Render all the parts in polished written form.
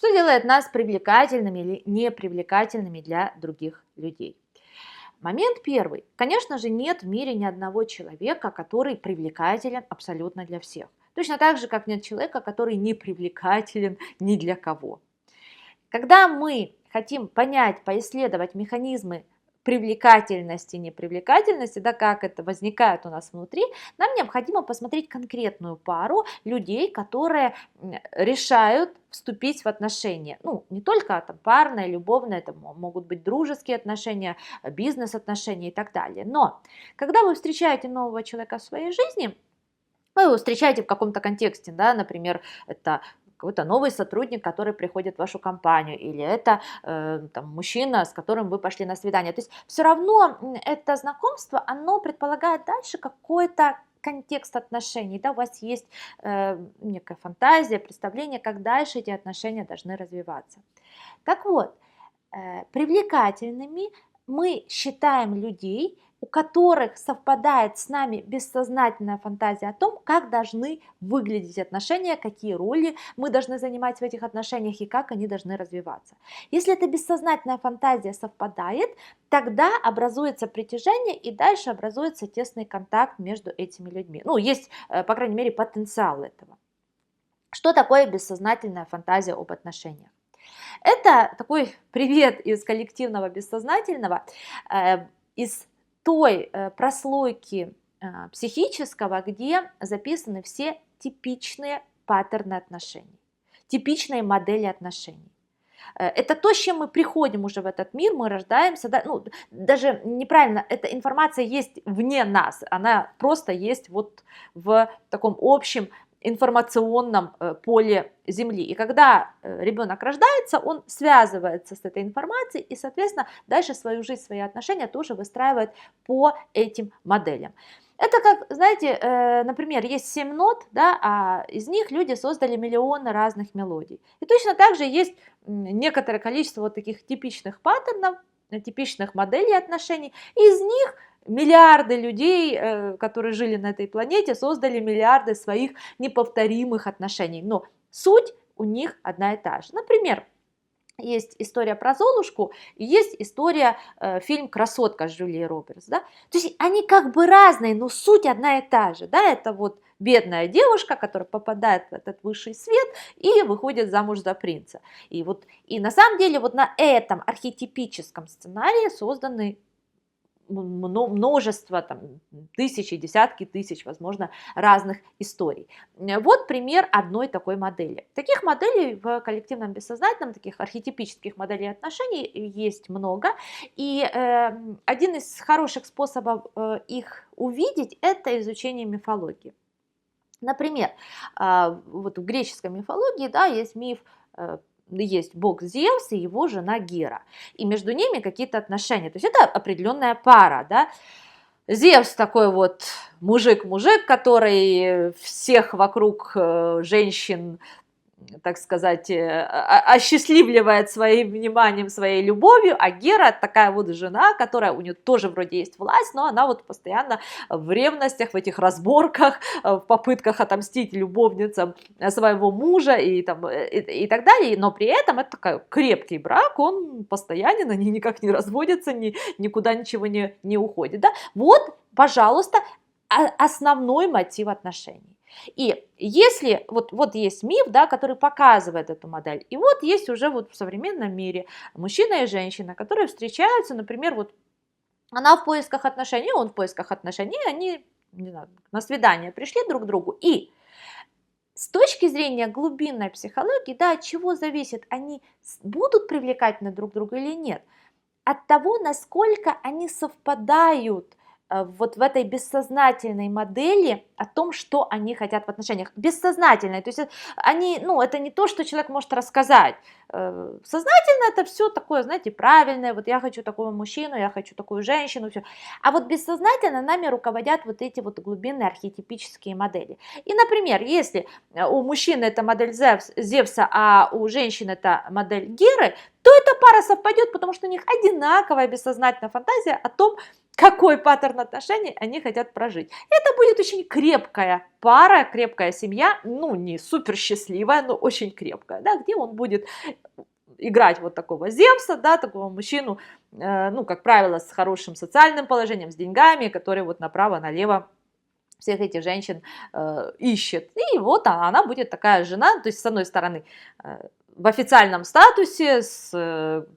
Что делает нас привлекательными или непривлекательными для других людей? Момент первый. Конечно же, нет в мире ни одного человека, который привлекателен абсолютно для всех. Точно так же, как нет человека, который не привлекателен ни для кого. Когда мы хотим понять, поисследовать механизмы привлекательности, непривлекательности, да, как это возникает у нас внутри, нам необходимо посмотреть конкретную пару людей, которые решают вступить в отношения. Ну, не только там парное, любовное, это могут быть дружеские отношения, бизнес-отношения и так далее. Но когда вы встречаете нового человека в своей жизни, вы его встречаете в каком-то контексте, да, например, это какой-то новый сотрудник, который приходит в вашу компанию, или это там, мужчина, с которым вы пошли на свидание. То есть все равно это знакомство, оно предполагает дальше какой-то контекст отношений, да, у вас есть некая фантазия, представление, как дальше эти отношения должны развиваться. Так вот, привлекательными мы считаем людей, у которых совпадает с нами бессознательная фантазия о том, как должны выглядеть отношения, какие роли мы должны занимать в этих отношениях и как они должны развиваться. Если эта бессознательная фантазия совпадает, тогда образуется притяжение и дальше образуется тесный контакт между этими людьми. Ну, есть, по крайней мере, потенциал этого. Что такое бессознательная фантазия об отношениях? Это такой привет из коллективного бессознательного, из той прослойки психического, где записаны все типичные паттерны отношений, типичные модели отношений. Это то, с чем мы приходим уже в этот мир, мы рождаемся, да, ну, даже неправильно, эта информация есть вне нас, она просто есть вот в таком общем информационном поле Земли. И когда ребенок рождается, он связывается с этой информацией и, соответственно, дальше свою жизнь, свои отношения тоже выстраивает по этим моделям. Это как, знаете, например, есть 7 нот, да, а из них люди создали миллионы разных мелодий. И точно так же есть некоторое количество вот таких типичных паттернов, типичных моделей отношений. Из них миллиарды людей, которые жили на этой планете, создали миллиарды своих неповторимых отношений. Но суть у них одна и та же. Например, есть история про Золушку и есть история, фильм «Красотка» с Джулией Робертс. Да? То есть они как бы разные, но суть одна и та же. Да? Это вот бедная девушка, которая попадает в этот высший свет и выходит замуж за принца. И на самом деле вот на этом архетипическом сценарии созданы множество, там, тысячи, десятки тысяч, возможно, разных историй. Вот пример одной такой модели. Таких моделей в коллективном бессознательном, таких архетипических моделей отношений есть много. И один из хороших способов их увидеть – это изучение мифологии. Например, вот в греческой мифологии, да, есть миф, есть бог Зевс и его жена Гера, и между ними какие-то отношения, то есть это определенная пара, да. Зевс такой вот мужик-мужик, который всех вокруг женщин, так сказать, осчастливливает своим вниманием, своей любовью, а Гера такая вот жена, которая у нее тоже вроде есть власть, но она вот постоянно в ревностях, в этих разборках, в попытках отомстить любовницам своего мужа и так далее, но при этом это такой крепкий брак, он постоянен, они никак не разводятся, никуда ничего не уходит, да? Вот, пожалуйста, основной мотив отношений. И если вот есть миф, да, который показывает эту модель, и вот есть уже вот в современном мире мужчина и женщина, которые встречаются, например, вот она в поисках отношений, он в поисках отношений, они, не знаю, на свидание пришли друг к другу, и с точки зрения глубинной психологии, да, от чего зависит, они будут привлекательны друг к другу или нет? От того, насколько они совпадают вот в этой бессознательной модели о том, что они хотят в отношениях. Бессознательной, то есть они, ну, это не то, что человек может рассказать. Сознательно это все такое, знаете, правильное, вот я хочу такого мужчину, я хочу такую женщину, все. А вот бессознательно нами руководят вот эти вот глубинные архетипические модели. И, например, если у мужчины это модель Зевса, а у женщины это модель Геры, то эта пара совпадет, потому что у них одинаковая бессознательная фантазия о том, какой паттерн отношений они хотят прожить. Это будет очень крепкая пара, крепкая семья, ну, не супер счастливая, но очень крепкая, да, где он будет играть вот такого Зевса, да, такого мужчину, ну, как правило, с хорошим социальным положением, с деньгами, который вот направо-налево всех этих женщин ищет. И вот она будет такая жена, то есть с одной стороны в официальном статусе,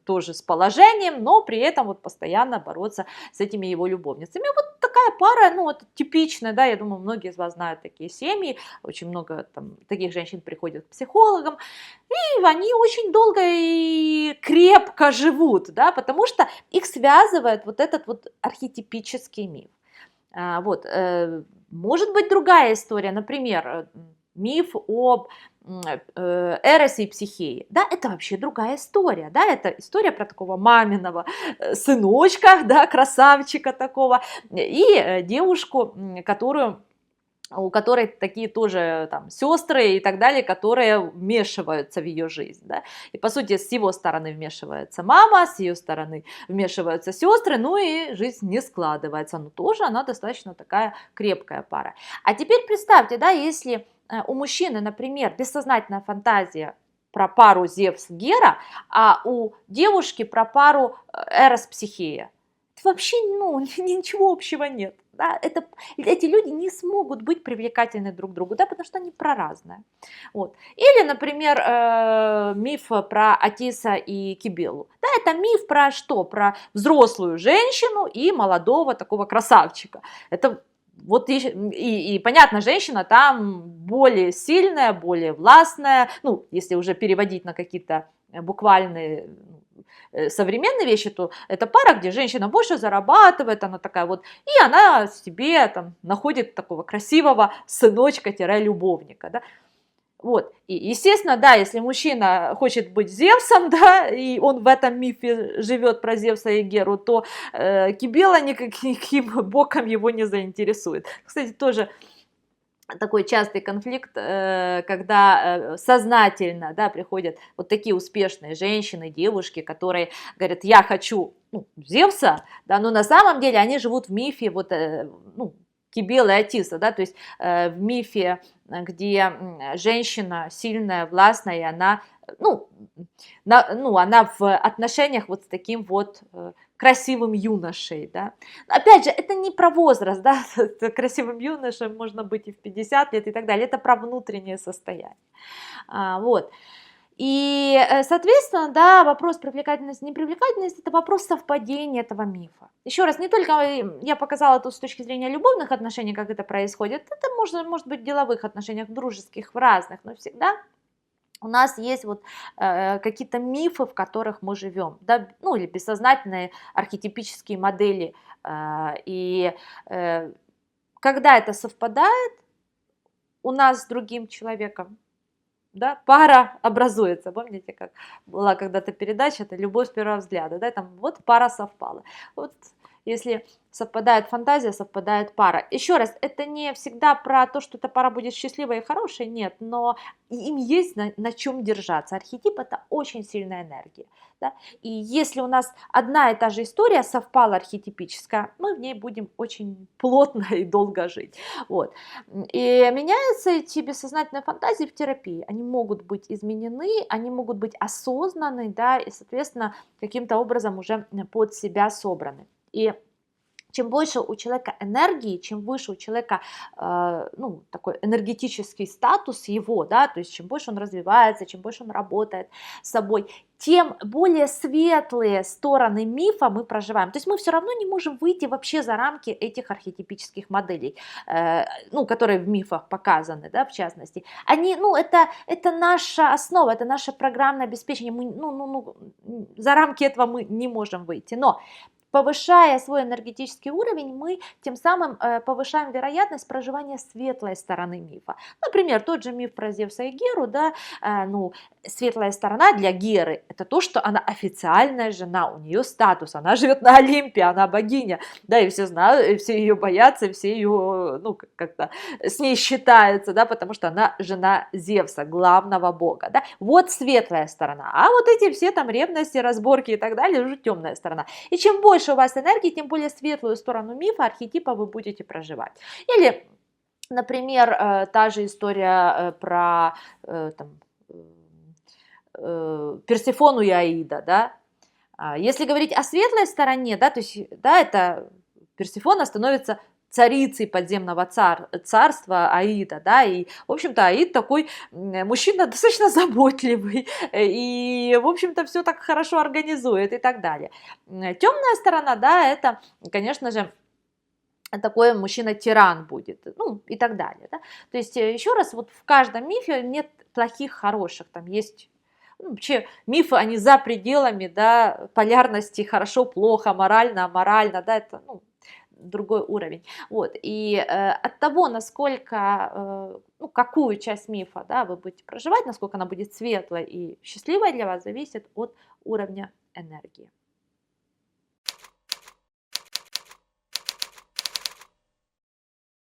тоже с положением, но при этом вот постоянно бороться с этими его любовницами. Вот такая пара, ну вот типичная, да, я думаю, многие из вас знают такие семьи, очень много там таких женщин приходят к психологам, и они очень долго и крепко живут, да, потому что их связывает вот этот вот архетипический миф. Вот, может быть другая история, например, миф об Эросе и Психее, да, это вообще другая история, да, это история про такого маминого сыночка, да, красавчика такого, и девушку, у которой такие тоже там сестры и так далее, которые вмешиваются в ее жизнь, да, и по сути с его стороны вмешивается мама, с ее стороны вмешиваются сестры, ну и жизнь не складывается, но тоже она достаточно такая крепкая пара. А теперь представьте, да, если у мужчины, например, бессознательная фантазия про пару Зевс-Гера, а у девушки про пару Эрос-Психея, это вообще, ну, ничего общего нет. Да? Эти люди не смогут быть привлекательны друг другу, да, потому что они про разное. Вот. Или, например, миф про Атиса и Кибелу. Да, это миф про что? Про взрослую женщину и молодого такого красавчика. Это вот и понятно, женщина там более сильная, более властная, ну, если уже переводить на какие-то буквальные современные вещи, то это пара, где женщина больше зарабатывает, она такая вот, и она себе там находит такого красивого сыночка-любовника, да. Вот, и естественно, да, если мужчина хочет быть Зевсом, да, и он в этом мифе живет про Зевса и Геру, то Кибела никаким боком его не заинтересует. Кстати, тоже такой частый конфликт, когда сознательно, да, приходят вот такие успешные женщины, девушки, которые говорят, я хочу, ну, Зевса, да, но на самом деле они живут в мифе вот, ну, Кибелы и Атиса, да, то есть в мифе, где женщина сильная, властная, и она, она в отношениях вот с таким вот красивым юношей, да. Опять же, это не про возраст, да, красивым юношей можно быть и в 50 лет и так далее, это про внутреннее состояние, вот. И, соответственно, да, вопрос привлекательности, непривлекательности – это вопрос совпадения этого мифа. Еще раз, не только я показала тут с точки зрения любовных отношений, как это происходит, это может быть в деловых отношениях, в дружеских, в разных, но всегда у нас есть вот какие-то мифы, в которых мы живем, да, ну или бессознательные архетипические модели. И когда это совпадает у нас с другим человеком, да, пара образуется. Помните, как была когда-то передача, это «Любовь с первого взгляда», да, там вот пара совпала. Вот если совпадает фантазия, совпадает пара. Еще раз, это не всегда про то, что эта пара будет счастливой и хорошей, нет, но им есть на чем держаться. Архетип – это очень сильная энергия. Да? И если у нас одна и та же история совпала архетипическая, мы в ней будем очень плотно и долго жить. Вот. И меняются эти бессознательные фантазии в терапии. Они могут быть изменены, они могут быть осознаны, да, и, соответственно, каким-то образом уже под себя собраны. И чем больше у человека энергии, чем выше у человека такой энергетический статус его, да, то есть чем больше он развивается, чем больше он работает с собой, тем более светлые стороны мифа мы проживаем. То есть мы все равно не можем выйти вообще за рамки этих архетипических моделей, которые в мифах показаны, да, в частности. Они, это наша основа, это наше программное обеспечение. Мы, за рамки этого мы не можем выйти. Но повышая свой энергетический уровень, мы тем самым повышаем вероятность проживания светлой стороны мифа. Например, тот же миф про Зевса и Геру, да, светлая сторона для Геры – это то, что она официальная жена, у нее статус, она живет на Олимпе, она богиня, да, и все знают, и все ее боятся, и все ее, как-то с ней считаются, да, потому что она жена Зевса, главного бога, да. Вот светлая сторона, а вот эти все там ревности, разборки и так далее, уже темная сторона. И чем больше у вас энергии, тем более светлую сторону мифа, архетипа вы будете проживать. Или Например, та же история про там, Персефону и Аида, да. Если говорить о светлой стороне, да, то есть, да, это Персефона становится царицей подземного царства Аида, да, и, в общем-то, Аид такой мужчина достаточно заботливый, и, в общем-то, все так хорошо организует и так далее. Темная сторона, да, это, конечно же, такой мужчина-тиран будет, ну, и так далее, да. То есть, еще раз, вот в каждом мифе нет плохих, хороших, там есть вообще мифы, они за пределами, да, полярности хорошо-плохо, морально-аморально, да, это, ну, другой уровень. Вот, и от того, насколько, ну, какую часть мифа, да, вы будете проживать, насколько она будет светлой и счастливой для вас, зависит от уровня энергии.